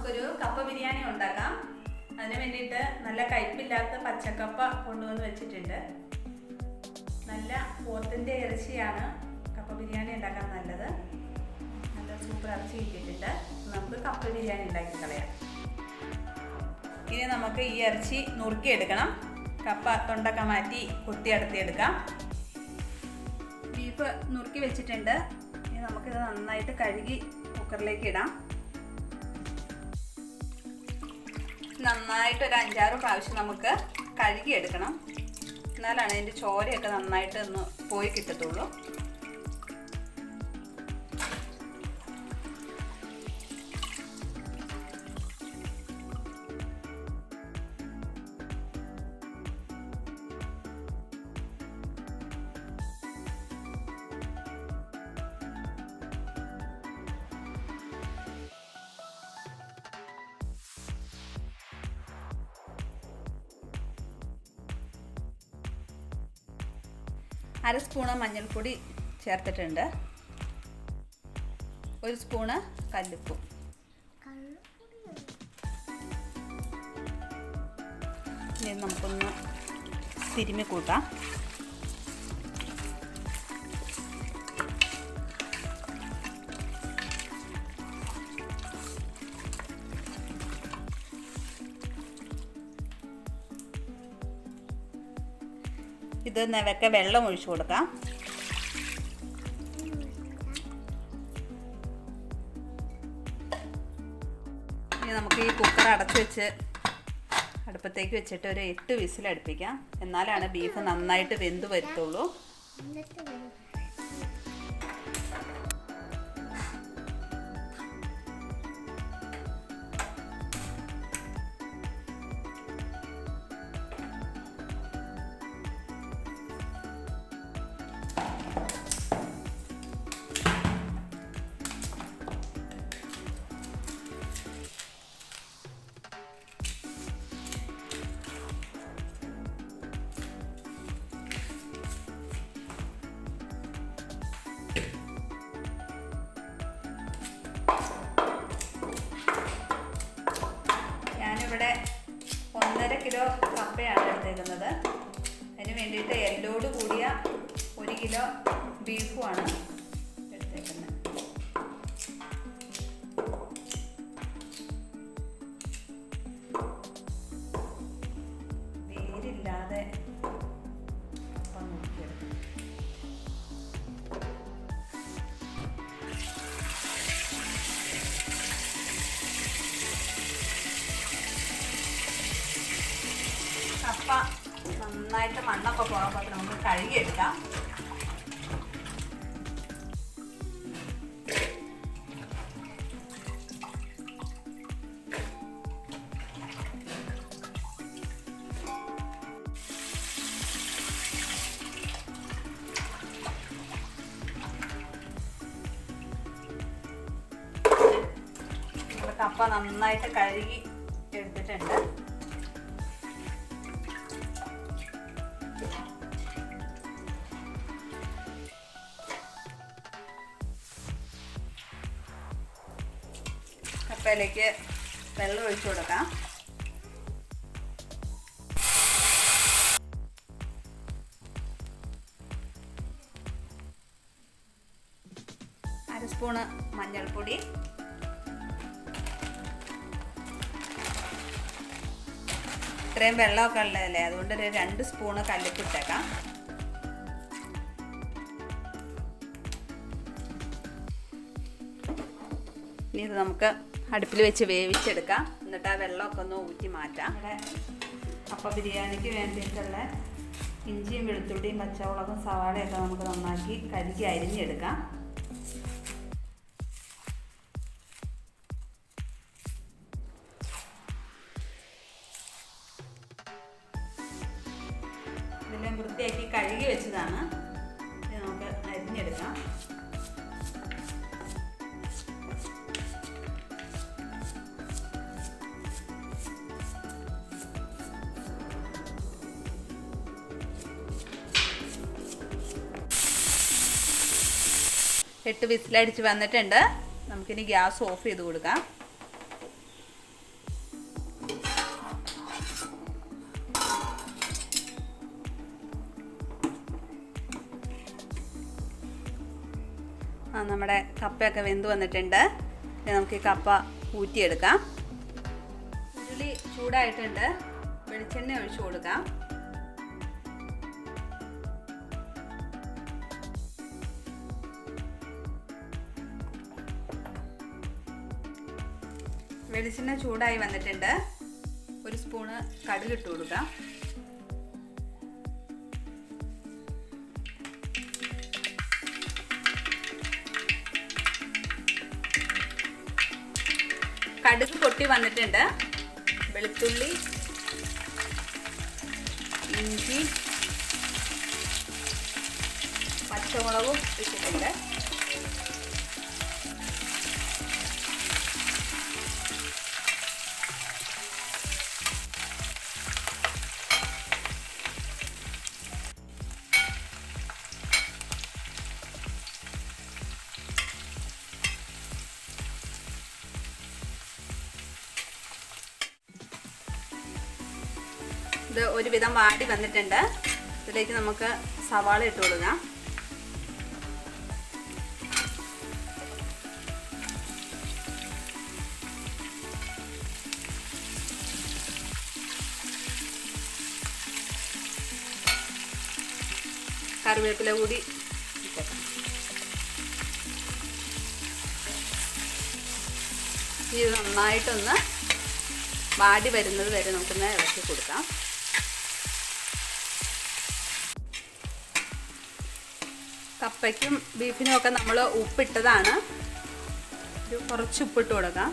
നമുക്കൊരു കപ്പ ബിരിയാണി ഉണ്ടാക്കാം. അതിന് വേണ്ടിയിട്ട് നല്ല കയ്പില്ലാത്ത പച്ചക്കപ്പ കൊണ്ടുവന്ന് വെച്ചിട്ടുണ്ട്. നല്ല പോത്തിന്റെ ഇറച്ചിയാണ് കപ്പ ബിരിയാണി ഉണ്ടാക്കാൻ നല്ലത്. നല്ല സൂപ്പർ ഇറച്ചി കിട്ടിയിട്ടുണ്ട്. നമുക്ക് കപ്പ ബിരിയാണി ഉണ്ടാക്കി കളയാം. ഇനി നമുക്ക് ഈ ഇറച്ചി നുറുക്കിയെടുക്കണം. കപ്പ തൊണ്ടൊക്കെ മാറ്റി കൊത്തി അടത്തിയെടുക്കാം. ബീഫ് നുറുക്കി വെച്ചിട്ടുണ്ട്. ഇനി നമുക്കിത് നന്നായിട്ട് കഴുകി കുക്കറിലേക്ക് ഇടാം. നന്നായിട്ട് ഒരു 5-6 പ്രാവശ്യം നമുക്ക് കഴുകിയെടുക്കണം. എന്നാലാണ് അതിൻ്റെ ചോരയൊക്കെ നന്നായിട്ട് ഒന്ന് പോയി കിട്ടത്തുള്ളൂ. അര സ്പൂണ് മഞ്ഞൾപ്പൊടി ചേർത്തിട്ടുണ്ട്. 1 സ്പൂണ് കല്ലുപ്പും. ഇനി നമുക്കൊന്ന് തിരുമ്മി കൂട്ടാം. ഇത് നിവക്കെ വെള്ളം ഒഴിച്ചു കൊടുക്കാം. ഇനി നമുക്ക് ഈ കുക്കർ അടച്ചു വെച്ച് അടുപ്പത്തേക്ക് വെച്ചിട്ട് ഒരു 8 വിസിൽ അടുപ്പിക്കാം. എന്നാലാണ് ബീഫ് നന്നായിട്ട് വെന്ത് വരത്തുള്ളൂ. ഞാനിവിടെ 1.5 കിലോ കപ്പയാണ് എടുത്തേക്കുന്നത്. അതിന് വേണ്ടിയിട്ട് എല്ലോട് കൂടിയ 1 കിലോ ബീഫുമാണ് എടുത്തേക്കുന്നത്. വേരില്ലാതെ കപ്പ നോക്കിയെടുക്കും. കപ്പ നന്നായിട്ട് മണ്ണൊക്കെ പോകാൻ നമുക്ക് കഴുകിയെടുക്കാം. കപ്പ നന്നായിട്ട് കഴുകി എടുത്തിട്ടുണ്ട്. കപ്പയിലേക്ക് വെള്ളം ഒഴിച്ചു കൊടുക്കാം. അര സ്പൂണ് മഞ്ഞൾപ്പൊടി, ഇത്രയും വെള്ളമൊക്കെ ഉള്ളതല്ലേ, അതുകൊണ്ട് ഒരു 2 സ്പൂണ് കല്ലുപ്പ് ഇട്ടേക്കാം. ഇനി ഇത് നമുക്ക് അടുപ്പിൽ വെച്ച് വേവിച്ചെടുക്കാം. എന്നിട്ട് ആ വെള്ളമൊക്കെ ഒന്ന് ഊറ്റി മാറ്റാം. ഇവിടെ കപ്പ ബിരിയാണിക്ക് വേണ്ടിയിട്ടുള്ള ഇഞ്ചിയും വെളുത്തുള്ളിയും പച്ചമുളകും സവാളയൊക്കെ നമുക്ക് നന്നാക്കി കഴുകി അരിഞ്ഞെടുക്കാം. ഇതെല്ലാം വൃത്തിയാക്കി കഴുകി വെച്ചതാണ്. ഇത് നമുക്ക് അരിഞ്ഞെടുക്കാം. എട്ട് വിസിലടിച്ച് വന്നിട്ടുണ്ട്. നമുക്കിനി ഗ്യാസ് ഓഫ് ചെയ്ത് കൊടുക്കാം. നമ്മുടെ കപ്പയൊക്കെ വെന്ത് വന്നിട്ടുണ്ട്. ഇനി നമുക്ക് ഈ കപ്പ ഊറ്റിയെടുക്കാം. ഉരുളി ചൂടായിട്ടുണ്ട്. വെളിച്ചെണ്ണ ഒഴിച്ചു കൊടുക്കാം. വെളിച്ചെണ്ണ ചൂടായി വന്നിട്ടുണ്ട്. ഒരു സ്പൂണ് കടുക് ഇട്ട് കൊടുക്കാം. കടുക് പൊട്ടി വന്നിട്ടുണ്ട്. വെളുത്തുള്ളി, ഇഞ്ചി, പച്ചമുളകും ഇട്ടിട്ടുണ്ട്. ഇത് ഒരുവിധം വാടി വന്നിട്ടുണ്ട്. ഇതിലേക്ക് നമുക്ക് സവാള ഇട്ട് കൊടുക്കാം. കറിവേപ്പില കൂടി ഇട്ടേക്കാം. ഇത് നന്നായിട്ടൊന്ന് വാടി വരുന്നത് വരെ നമുക്കൊന്ന് ഇളക്കി കൊടുക്കാം. കപ്പയ്ക്കും ബീഫിനും ഒക്കെ നമ്മൾ ഉപ്പിട്ടതാണ്. ഒരു കുറച്ച് ഉപ്പിട്ട് കൊടുക്കാം.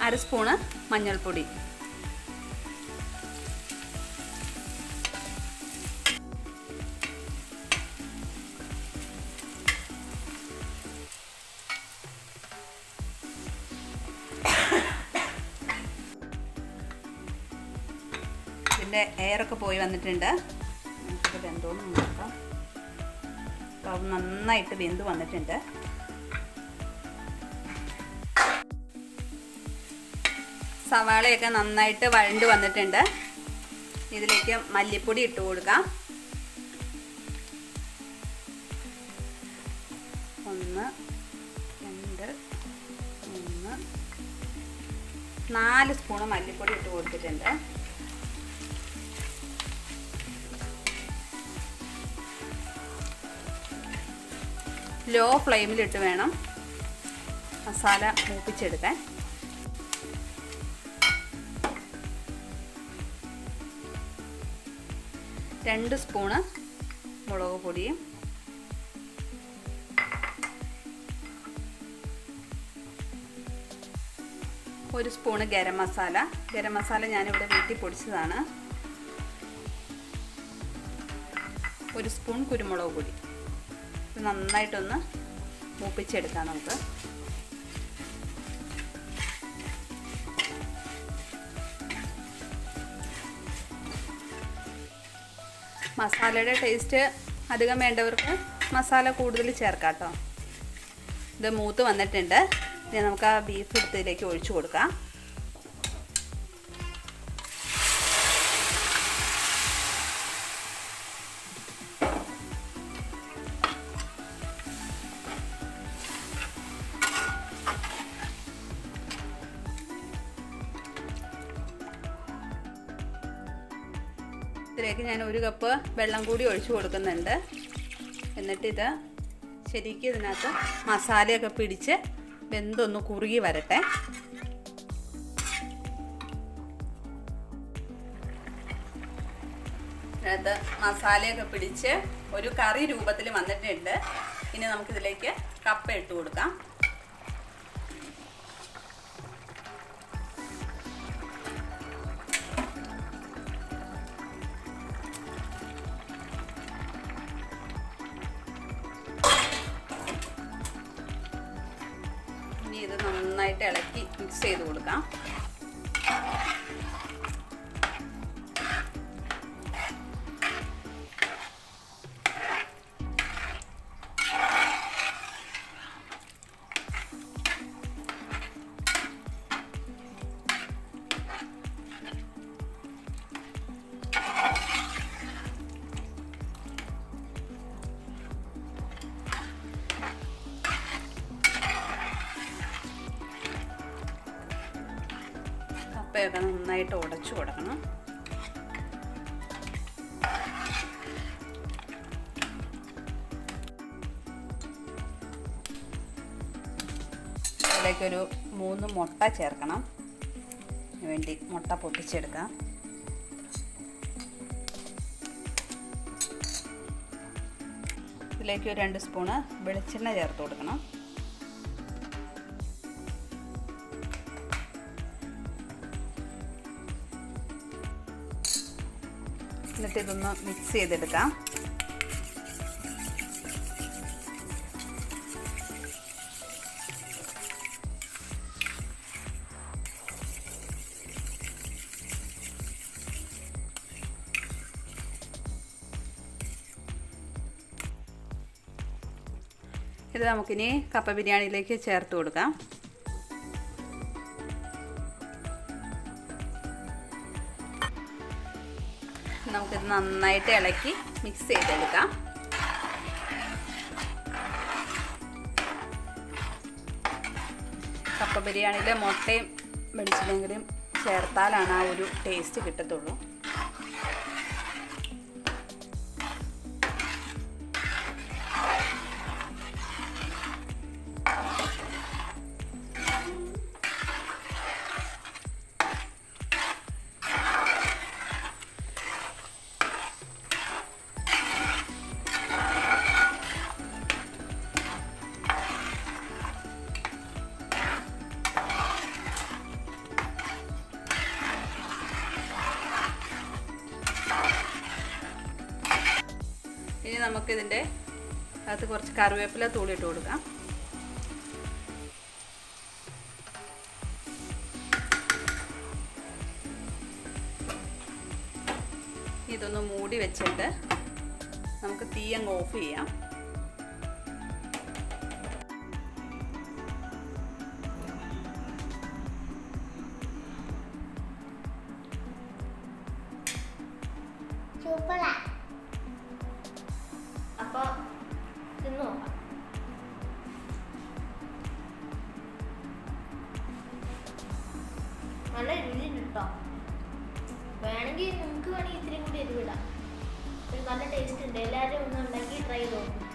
അര സ്പൂണ് മഞ്ഞൾപ്പൊടി. എയറൊക്കെ പോയി വന്നിട്ടുണ്ട്. നമുക്കിത് വെന്തോന്ന് നോക്കാം. അപ്പോൾ നന്നായിട്ട് വെന്ത് വന്നിട്ടുണ്ട്. സവാളയൊക്കെ നന്നായിട്ട് വഴണ്ട് വന്നിട്ടുണ്ട്. ഇതിലേക്ക് മല്ലിപ്പൊടി ഇട്ട് കൊടുക്കാം. 1 2 3 4 സ്പൂണ് മല്ലിപ്പൊടി ഇട്ട് കൊടുത്തിട്ടുണ്ട്. ലോ ഫ്ലെയിമിലിട്ട് വേണം മസാല മൂപ്പിച്ചെടുക്കാൻ. രണ്ട് സ്പൂണ് മുളക് പൊടിയും 1 സ്പൂണ് ഗരം മസാല. ഗരം മസാല ഞാനിവിടെ വീട്ടിൽ പൊടിച്ചതാണ്. 1 സ്പൂൺ കുരുമുളക് പൊടി. ഇത് നന്നായിട്ടൊന്ന് മൂപ്പിച്ചെടുക്കാം നമുക്ക്. മസാലയുടെ ടേസ്റ്റ് അധികം വേണ്ടവർക്ക് മസാല കൂടുതൽ ചേർക്കാം കേട്ടോ. ഇത് മൂത്ത് വന്നിട്ടുണ്ട്. ഇനി നമുക്ക് ആ ബീഫ് എടുത്തതിലേക്ക് ഒഴിച്ചു കൊടുക്കാം. ഇതിലേക്ക് ഞാൻ 1 കപ്പ് വെള്ളം കൂടി ഒഴിച്ചു കൊടുക്കുന്നുണ്ട്. എന്നിട്ടിത് ശരിക്കും ഇതിനകത്ത് മസാലയൊക്കെ പിടിച്ച് വെന്തൊന്ന് കുറുകി വരട്ടെ. ഇതിനകത്ത് മസാലയൊക്കെ പിടിച്ച് ഒരു കറി രൂപത്തിൽ വന്നിട്ടുണ്ട്. ഇനി നമുക്കിതിലേക്ക് കപ്പ ഇട്ട് കൊടുക്കാം. ഇത് നന്നായിട്ട് ഇളക്കി മിക്സ് ചെയ്ത് കൊടുക്കാം. കപ്പയൊക്കെ നന്നായിട്ട് ഉടച്ചു കൊടുക്കണം. ഇതിലേക്കൊരു 3 മുട്ട ചേർക്കണം. വേണ്ടി മുട്ട പൊട്ടിച്ചെടുക്കാം. ഇതിലേക്ക് ഒരു 2 സ്പൂണ് വെളിച്ചെണ്ണ ചേർത്ത് കൊടുക്കണം. എന്നിട്ട് ഇതൊന്ന് മിക്സ് ചെയ്തെടുക്കാം. ഇത് നമുക്കിനി കപ്പ ബിരിയാണിയിലേക്ക് ചേർത്ത് കൊടുക്കാം. നമുക്കിത് നന്നായിട്ട് ഇളക്കി മിക്സ് ചെയ്തെടുക്കാം. കപ്പ ബിരിയാണിയിൽ മുട്ടയും വെളിച്ചെണ്ണയും ചേർത്താലാണ് ആ ഒരു ടേസ്റ്റ് കിട്ടത്തുള്ളൂ. ഇനി നമുക്കിതിൻ്റെ അകത്ത് കുറച്ച് കറിവേപ്പില തൂളിയിട്ട് കൊടുക്കാം. ഇതൊന്ന് മൂടി വെച്ചിട്ട് നമുക്ക് തീ അങ്ങ് ഓഫ് ചെയ്യാം. അപ്പോൾ തിന്ന് നോക്കാം. നല്ല രുചിയുണ്ട് കേട്ടോ. വേണമെങ്കിൽ നിങ്ങൾക്ക് വേണമെങ്കിൽ ഇത്തിരി കൂടി എരിവിടാം. നല്ല ടേസ്റ്റ് ഉണ്ട്. എല്ലാവരും ഒന്ന് ഉണ്ടാക്കി ട്രൈ ചെയ്ത് നോക്കും.